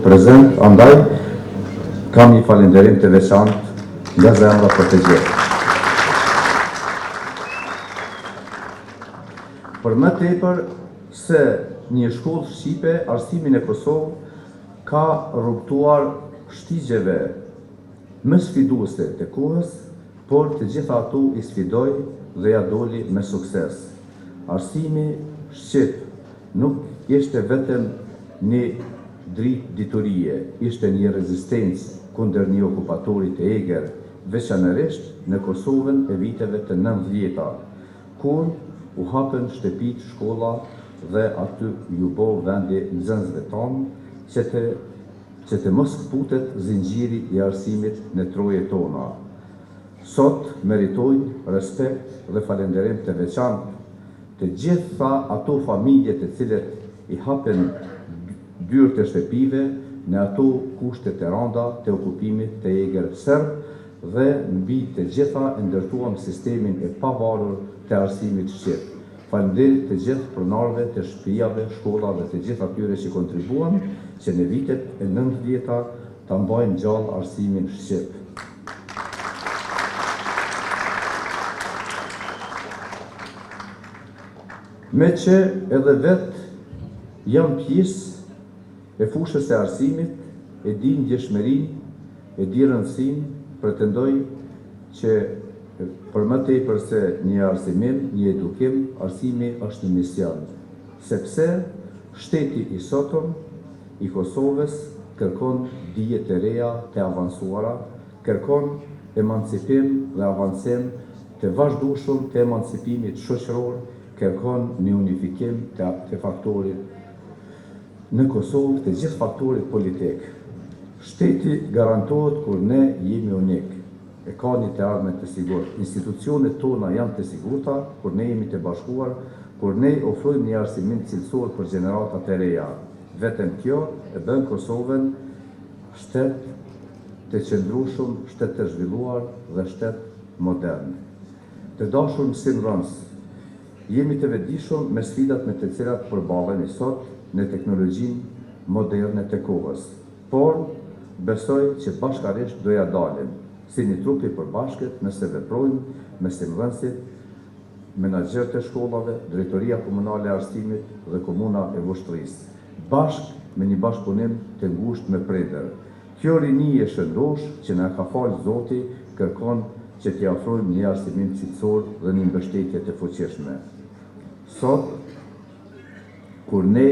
prezent, andaj kam një falënderim të veçantë nga zemra për të gjithë. Për më tepër se një shkollë shqipe, arsimin e Kosovë ka rrugtuar shtigjeve më sfiduese të kohës, por të gjitha ato i sfidoi dhe ja doli me sukses. Arsimi shqip nuk ishte vetëm një dritë diturie, ishte një rezistencë kundër një okupatori të eger, veçanërisht në Kosovën e viteve të 90-ta, kur u hapën shtëpit, shkolla dhe aty ju bo vendi nxënësve tonë që të mos kputet zinxhiri i arsimit në troje tona. Sot meritojnë respekt dhe falënderim të veçantë të gjitha ato familje të cilët i hapen dyert e shtëpive në ato kushte të rënda të okupimit të eger serb dhe mbi të gjitha ndërtuam sistemin e pavarur të arsimit shqip. Falënderit të gjithë pronarëve të shtëpive, shkollave të gjithë atyre që kontribuan që në vitet e 90-ta ta mbajnë gjallë arsimin shqip. Me që edhe vetë jam pjesë e fushës e arsimit, e di ndjeshmërinë, e di rëndësinë, pretendoj që për më tepër se një arsimim, një edukim, arsimi është një mision, sepse shteti i sotëm i Kosovës kërkon dije të reja të avancuara, kërkon emancipim dhe avancim të vazhdueshëm të emancipimit shoqëror, kërkon një unifikim të faktorit në Kosovë, të gjithë faktorit politik. Shteti garantohet kur ne jemi unik, e ka një të ardhme të sigurt. Institucionet tona janë të sigurta, kur ne jemi të bashkuar, kur ne ofrojmë një arsimim cilësor për gjeneratat e reja. Vetëm kjo e bën Kosovën shtet të qëndrueshëm, shtet të zhvilluar dhe shtet modern. Të dashur mësimdhënës, jemi të vetëdijshëm me sfidat me të cilat përballemi sot në teknologjinë moderne të kohës, por besoj që bashkarisht do ja dalim si një trup i përbashkët nëse veprojmë me mësimdhënësit, menaxherët e shkollave, drejtoria komunale e arsimit dhe komuna e vushtrisë, bashkë me një bashkëpunim të ngushtë me prindër. Kjo rini e shëndosh që na ka falë Zoti kërkon që t'i ofrojmë një arsimim cilësor dhe një mbështetje të fuqishme. Sot, kur ne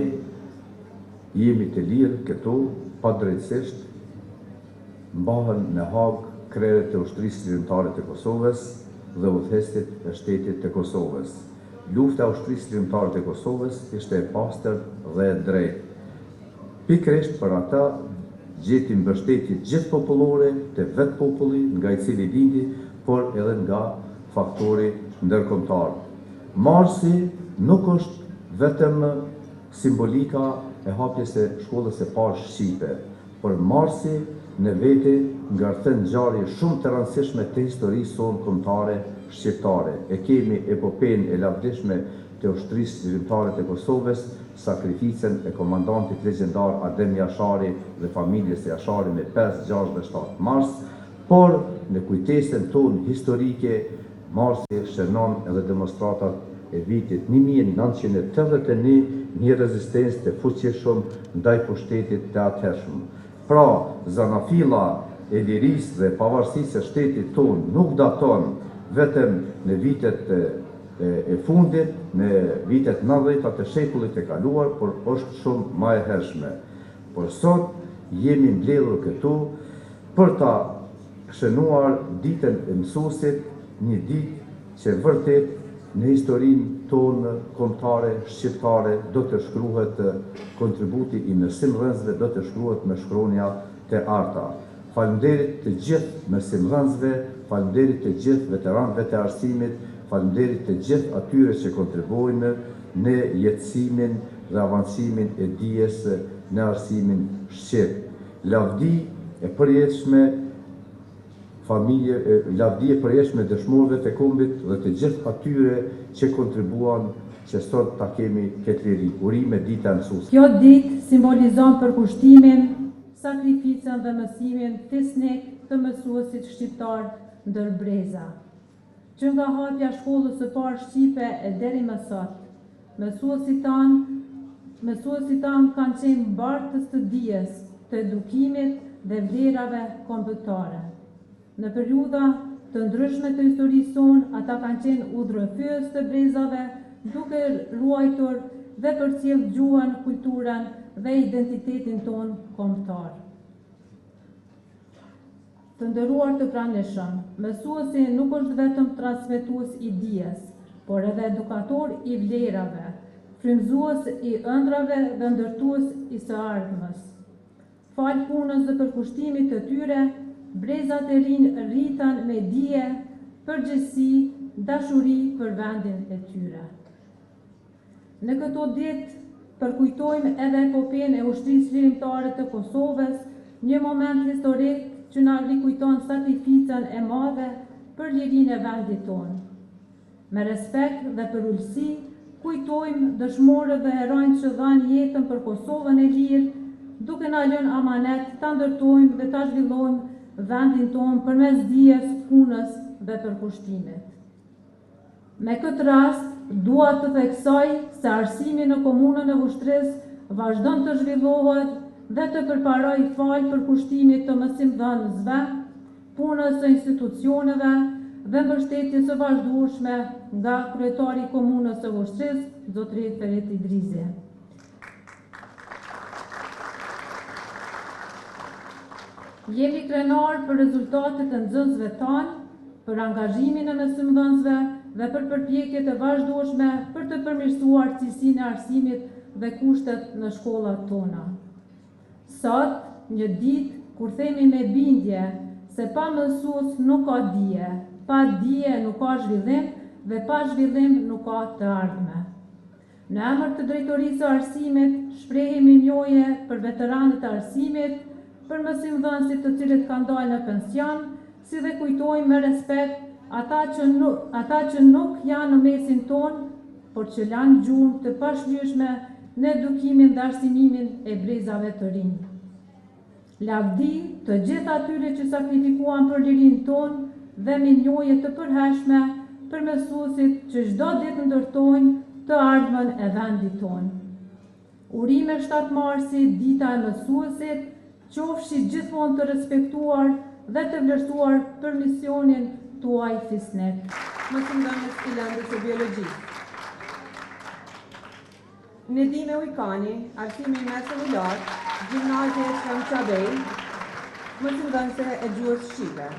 jemi të lirë këtu, padrejtësisht mbahen në Hagë krerët e ushtrisë lirimtare të Kosovës dhe udhëheqësit e shtetit të Kosovës. Lufta e ushtrisë lirimtare të Kosovës ishte e pastër dhe e drejtë. Pikërisht për ata gjeti mbështetje gjithë popullore të vetë populli nga i cili lindi, por edhe nga faktori ndërkombëtar. Marsi nuk është vetëm simbolika e hapjes së shkollës së parë shqipe, por marsi në vete ngartën ngjarje shumë të rëndësishme të historisë sonë kombëtare shqiptare. E kemi epopenë e lavdishme të ushtrisë lirimtare të Kosovës, sakrificën e komandantit legjendar Adem Jashari dhe familjes së Jashari me 5, 6 dhe 7 mars, por në kujtesën tonë historike, marsi shënon edhe demonstratat e vitit 1981, një rezistencë të fuqishëm ndaj pushtetit të atëhershëm. Pra, zanafilla e lirisë dhe pavarësisë së shtetit tonë nuk daton vetëm në vitet e fundit, në vitet 90 të shekullit e kaluar, por është shumë më e hershme. Por sot jemi mbledhur këtu për ta shënuar ditën e mësuesit, një ditë që vërtet në historinë tonë kombëtare, shqiptare, do të shkruhet kontributi i mësimdhënësve, do të shkruhet me shkronja të arta. Faleminderit të gjithë mësimdhënësve, faleminderit të gjithë veteranëve të arsimit, faleminderit të gjithë atyre që kontribuojnë në jetësimin dhe avancimin e dijes në arsimin shqip. Lavdi e përjetshme lavdi e përjetshme dëshmorëve të kombit dhe të gjithë atyre që kontribuan që sot ta kemi këtë liri. Urime dita e mësuesit. Kjo ditë simbolizon përkushtimin sakrificën dhe mësimin fisnik të mësuesit shqiptar ndër breza. Që nga hapja shkollës së parë shqipe e deri më sot, mësuesit tanë kanë qenë bartës të dijes, të edukimit dhe vlerave kombëtare. Në periudha të ndryshme të historisë sonë, ata kanë qenë udhërëfyes të brezave, duke ruajtur dhe përcjell gjuhën, kulturën dhe identitetin tonë kombëtar. Të nderuar të pranishëm, mësuesi nuk është vetëm transmetues i dijes, por edhe edukator i vlerave, frymëzues i ëndrave dhe ndërtues i së ardhmës. Fal punës dhe përkushtimit të tyre, brezat e rinj rritan me dije, përgjegjësi, dashuri për vendin e tyre. Në këto ditë përkujtojmë edhe epopenë e ushtrisë lirimtare të Kosovës, një moment historik që na rikujton sakrificën e madhe për lirinë e vendit tonë. Me respekt dhe për ulësi, kujtojmë dëshmorët dhe heronjtë që dhanë jetën për Kosovën e lirë, duke na lënë amanet ta ndërtojmë dhe ta zhvillojmë vendin tonë përmes dijes, punës dhe përkushtimit. Me këtë rast, dua të theksoj se arsimi në komunën e Vushtrisë vazhdon të zhvillohet dhe të përparoj fal përkushtimit të mësimdhënësve, punës së institucioneve dhe mbështetjes së vazhdueshme nga kryetari i komunës së Vushtrisë, zotëri Ferit Idrizi. Jemi krenar për rezultatet e nxënësve tanë, për angazhimin e mësimdhënësve dhe për përpjekjet e vazhdueshme për të përmirësuar cilësinë e arsimit dhe kushtet në shkollat tona. Sot, një ditë kur themi me bindje se pa mësues nuk ka dije, pa dije nuk ka zhvillim dhe pa zhvillim nuk ka të ardhme. Në emër të Drejtorisë së Arsimit, shprehemi njohje për veteranët e arsimit, për mësimdhënësit të cilët kanë dalë në pension, si dhe kujtojmë me respekt ata që nuk janë në mesin tonë, por që lanë gjuhën të pashlyeshme në edukimin dhe arsimimin e brezave të rinj. Lavdi të gjithë atyre që sakrifikuan për lirinë tonë dhe me njohje të përhershme për mësuesit që çdo ditë ndërtojnë të ardhmen e vendit tonë. Urime 7 marsi, dita e mësuesit, qofshi gjithmonë të respektuar dhe të vlerësuar për misionin tuaj fisnik. Mësimdhënës i lëndës së biologjisë. Nedime Ujkani, arsimi mesëm i lartë, gjimnazje Shëm Qabej, mësimdhënëse e gjuhës shqipe.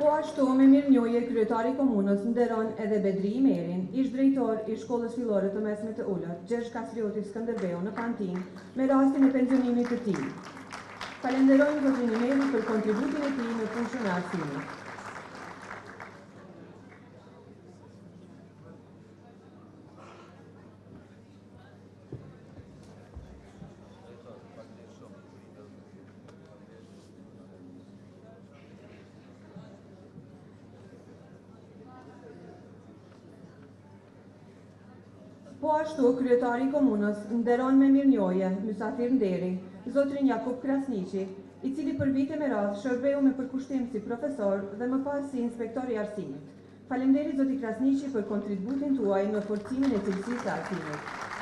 Po ashtu me mirënjohje kryetari i komunës nderon edhe Bedri Imerin, ish drejtor i shkollës fillore të mesme të Ullët, Gjergj Kastrioti Skënderbeu në Kantin, me rastin e pensionimit të tij. Falenderojmë zotrin Imerin për kontributin e tij në fushën e arsimit. Po ashtu, kryetari i komunës nderon me mirënjohje mysafirnderi zotrin Jakub Krasniqi, i cili për vite me radhë shërbeu me përkushtim si profesor dhe më pas si inspektor i arsimit. Faleminderit zoti Krasniqi për kontributin tuaj në forcimin e cilësisë së arsimit.